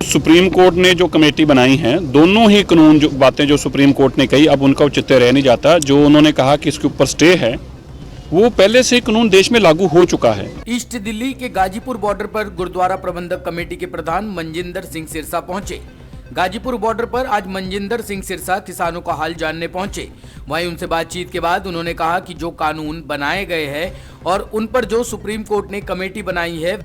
Supreme court ने जो committee बनाई है, दोनों ही कानून जो बातें जो सुप्रीम कोर्ट ने कही, अब उनका औचित्य रह नहीं जाता। जो उन्होंने कहा कि इसके ऊपर स्टे है, वो पहले से कानून देश में लागू हो चुका है। ईस्ट दिल्ली के गाजीपुर बॉर्डर पर गुरुद्वारा प्रबंधक कमेटी के प्रधान मनजिंदर सिंह सिरसा पहुंचे। गाजीपुर बॉर्डर पर आज मनजिंदर सिंह सिरसा किसानों का हाल जानने पहुंचे। वहीं उनसे बातचीत के बाद उन्होंने कहा कि जो कानून बनाए गए हैं और उन पर जो सुप्रीम कोर्ट ने कमेटी बनाई है,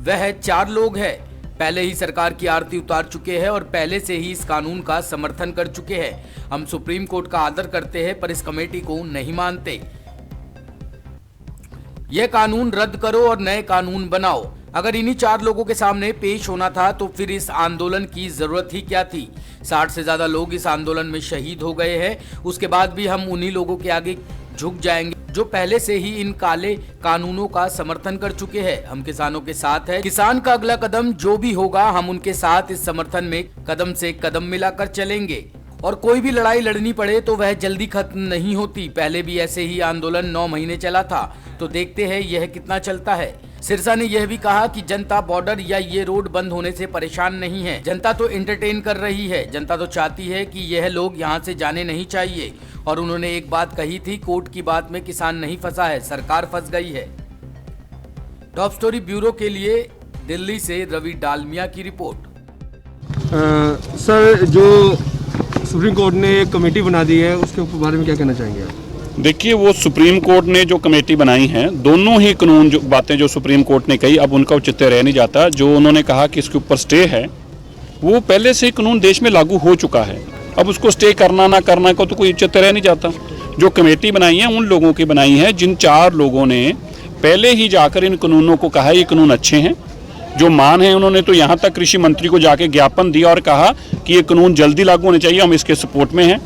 वह 4 लोग हैं। पहले ही सरकार की आरती उतार चुके हैं और पहले से ही इस कानून का समर्थन कर चुके हैं। हम सुप्रीम कोर्ट का आदर करते हैं पर इस कमेटी को नहीं मानते। यह कानून रद्द करो और नए कानून बनाओ। अगर इन्हीं 4 लोगों के सामने पेश होना था तो फिर इस आंदोलन की जरूरत ही क्या थी। 60 से ज्यादा लोग इस आंदोलन में शहीद हो गए हैं। उसके बाद भी हम उन्हीं लोगों के आगे झुक जाएंगे जो पहले से ही इन काले कानूनों का समर्थन कर चुके हैं। हम किसानों के साथ हैं। किसान का अगला कदम जो भी होगा, हम उनके साथ इस समर्थन में कदम से कदम मिलाकर चलेंगे। और कोई भी लड़ाई लड़नी पड़े तो वह जल्दी खत्म नहीं होती। पहले भी ऐसे ही आंदोलन 9 महीने चला था, तो देखते हैं यह कितना चलता है। सिरसा ने यह भी कहा कि जनता बॉर्डर या ये रोड बंद होने से परेशान नहीं है। जनता तो एंटरटेन कर रही है। जनता तो चाहती है कि यह लोग यहाँ से जाने नहीं चाहिए। और उन्होंने एक बात कही थी, कोर्ट की बात में किसान नहीं फंसा है, सरकार फंस गई है। टॉप स्टोरी ब्यूरो के लिए दिल्ली से रवि डालमिया की रिपोर्ट। सर, जो सुप्रीम कोर्ट ने एक कमेटी बना दी है, उसके बारे में क्या कहना चाहेंगे आप? देखिए, वो सुप्रीम कोर्ट ने जो कमेटी बनाई है, दोनों ही कानून जो बातें जो सुप्रीम कोर्ट ने कही, अब उनका औचित्य रह नहीं जाता। जो उन्होंने कहा कि इसके ऊपर स्टे है, वो पहले से ही कानून देश में लागू हो चुका है। अब उसको स्टे करना ना करना को तो कोई औचित्य रह नहीं जाता। जो कमेटी बनाई है उन लोगों की बनाई है जिन 4 लोगों ने पहले ही जाकर इन कानूनों को कहा ये कानून अच्छे हैं। जो मान है, उन्होंने तो यहाँ तक कृषि मंत्री को जाके ज्ञापन दिया और कहा कि ये कानून जल्दी लागू होने चाहिए, हम इसके सपोर्ट में हैं।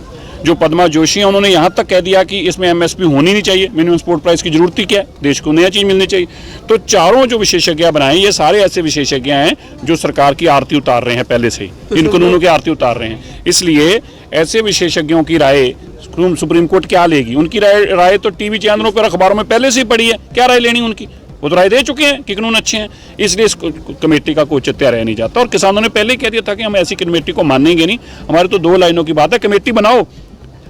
जो पद्मा जोशी हैं, उन्होंने यहाँ तक कह दिया कि इसमें MSP होनी नहीं चाहिए, मिनिमम सपोर्ट प्राइस की जरूरत ही क्या है, देश को नया चीज़ मिलनी चाहिए। तो चारों जो विशेषज्ञ बनाए, ये सारे ऐसे विशेषज्ञ हैं जो सरकार की आरती उतार रहे हैं, पहले से ही इन कानूनों की आरती उतार रहे हैं। इसलिए ऐसे विशेषज्ञों की राय सुप्रीम कोर्ट क्या लेगी? उनकी राय तो टीवी चैनलों पर, अखबारों में पहले से ही पड़ी है। क्या राय लेनी उनकी? वो तो राय दे चुके हैं कि कानून अच्छे हैं। इसलिए इस कमेटी का कोई औचित्य रह नहीं जाता। और किसानों ने पहले ही कह दिया था कि हम ऐसी कमेटी को मानेंगे नहीं। हमारे तो 2 लाइनों की बात है, कमेटी बनाओ,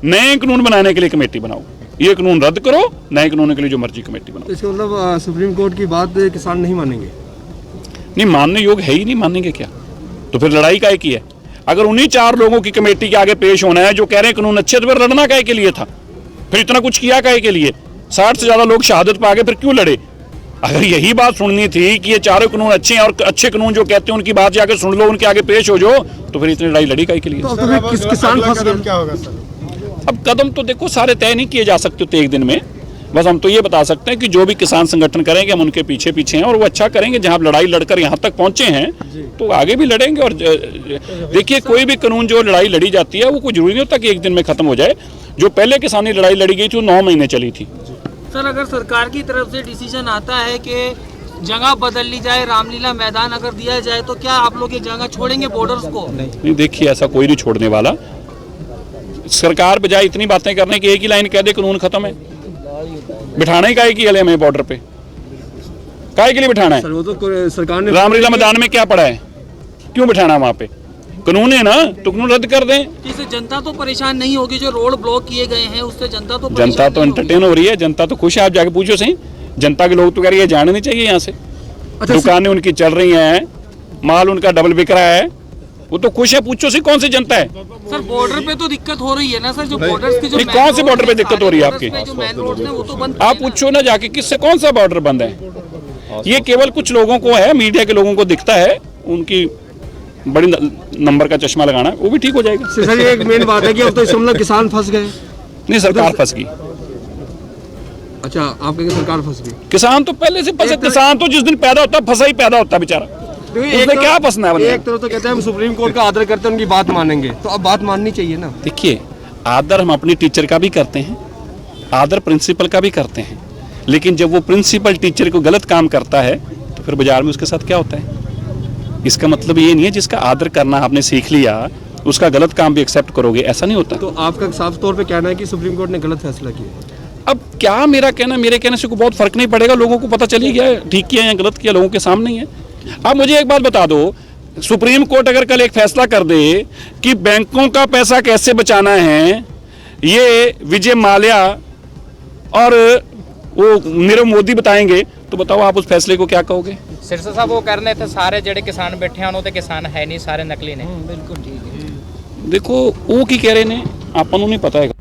नए कानून बनाने के लिए कमेटी बनाओ, ये कानून रद्द करो, नए कानून के लिए जो मर्जी कमेटी बनाओ। इसका मतलब सुप्रीम कोर्ट की बात किसान नहीं मानेंगे? नहीं, मानने योग्य है ही नहीं, मानेंगे क्या? तो फिर लड़ाई काहे की है? अगर उन्हीं 4 लोगों की कमेटी के आगे पेश होना है जो कह रहे हैं कानून अच्छे, तो फिर लड़ना काहे के लिए था? फिर इतना कुछ किया काहे के लिए? 60 से ज्यादा लोग शहादत पा गए, फिर क्यों लड़े? अगर यही बात सुननी थी कि ये 4 कानून अच्छे हैं और अच्छे कानून जो कहते हैं उनकी बात जाकर सुन लो, उनके आगे पेश हो जाओ, तो फिर इतनी लड़ाई लड़ी काहे के लिए? तो किसान फंस गए, क्या होगा सर? अब कदम तो देखो सारे तय नहीं किए जा सकते थे एक दिन में। बस हम तो ये बता सकते हैं कि जो भी किसान संगठन करेंगे, हम उनके पीछे पीछे हैं और वो अच्छा करेंगे। जहां लड़ाई लड़कर यहाँ तक पहुंचे हैं, तो आगे भी लड़ेंगे। और देखिए, कोई भी कानून जो लड़ाई लड़ी जाती है, वो कोई जरूरी नहीं होता कि एक दिन में खत्म हो जाए। जो पहले किसानी लड़ाई लड़ी गई थी, वो 9 महीने चली थी। सर, अगर सरकार की तरफ से डिसीजन आता है कि जगह बदल ली जाए, रामलीला मैदान अगर दिया जाए, तो क्या आप लोग ये जगह छोड़ेंगे बॉर्डर्स को? नहीं, देखिए, ऐसा कोई नहीं छोड़ने वाला। सरकार बजाय इतनी बातें करने की एक ही लाइन कह दे कानून खत्म है। बिठाना ही काहे की है हमें बॉर्डर पे? काहे के लिए बिठाना है? सर, वो तो सरकार ने रामलीला मैदान में क्या पड़ा है? क्यों बिठाना वहां पे? कानून है ना, तो कानून रद्द कर दें। इससे जनता तो परेशान नहीं होगी? जो रोड ब्लॉक किए गए हैं उससे जनता तो एंटरटेन हो रही है, जनता तो खुश है। आप जाके पूछो सही, जनता के लोग तो कह रही है जाने नहीं चाहिए यहाँ से। अच्छा, दुकानें उनकी चल रही हैं, माल उनका डबल बिक रहा है, वो तो खुश है। पूछो सी कौन सी जनता है? सर, बॉर्डर पे तो दिक्कत हो रही है ना सर, जो बॉर्डर्स की जो कौन से बॉर्डर पे दिक्कत हो रही है आपकी? जो मेन रोड है वो तो बंद। आप पूछो ना जाके, किससे कौन सा बॉर्डर बंद है? ये केवल कुछ लोगों को है, मीडिया के लोगों को दिखता है, उनकी बड़ी नंबर का चश्मा लगाना, वो भी ठीक हो जाएगा। सर, ये एक मेन बात है कि अब तो इस मामले किसान फंस गए। नहीं, सरकार फंस गई। अच्छा, आप कहेंगे सरकार फंस गई? किसान तो पहले से फंसे। किसान तो जिस दिन पैदा होता है, फंसा ही पैदा होता है बेचारा। उसमें क्या फंसना है? एक तरफ तो कहते हैं हम सुप्रीम कोर्ट का आदर करते हैं, उनकी बात मानेंगे, तो अब बात माननी चाहिए ना। देखिए, आदर हम अपनी टीचर का भी करते हैं, आदर प्रिंसिपल का भी करते हैं, लेकिन जब वो प्रिंसिपल टीचर को गलत काम करता है, तो फिर बाजार में उसके साथ क्या होता है? इसका मतलब ये नहीं है जिसका आदर करना आपने सीख लिया, उसका गलत काम भी एक्सेप्ट करोगे, ऐसा नहीं होता। तो आपका साफ तौर पे कहना है कि सुप्रीम कोर्ट ने गलत फैसला किया? अब क्या मेरा कहना, मेरे कहने से कोई बहुत फर्क नहीं पड़ेगा। लोगों को पता चल ही गया है, ठीक किया या गलत किया, लोगों के सामने ही है। अब मुझे एक बात बता दो, सुप्रीम कोर्ट अगर कल एक फैसला कर दे कि बैंकों का पैसा कैसे बचाना है ये विजय माल्या और वो नीरव मोदी बताएंगे, तो बताओ आप उस फैसले को क्या कहोगे? सिरसा साहब वो कह रहे थे सारे ਜਿਹੜੇ किसान बैठे हैं उन्होंने किसान है नहीं, सारे नकली ने। बिल्कुल ठीक है। देखो वो की कह रहे ने ਆਪਾਂ ਨੂੰ ਨਹੀਂ ਪਤਾ ਹੈਗਾ।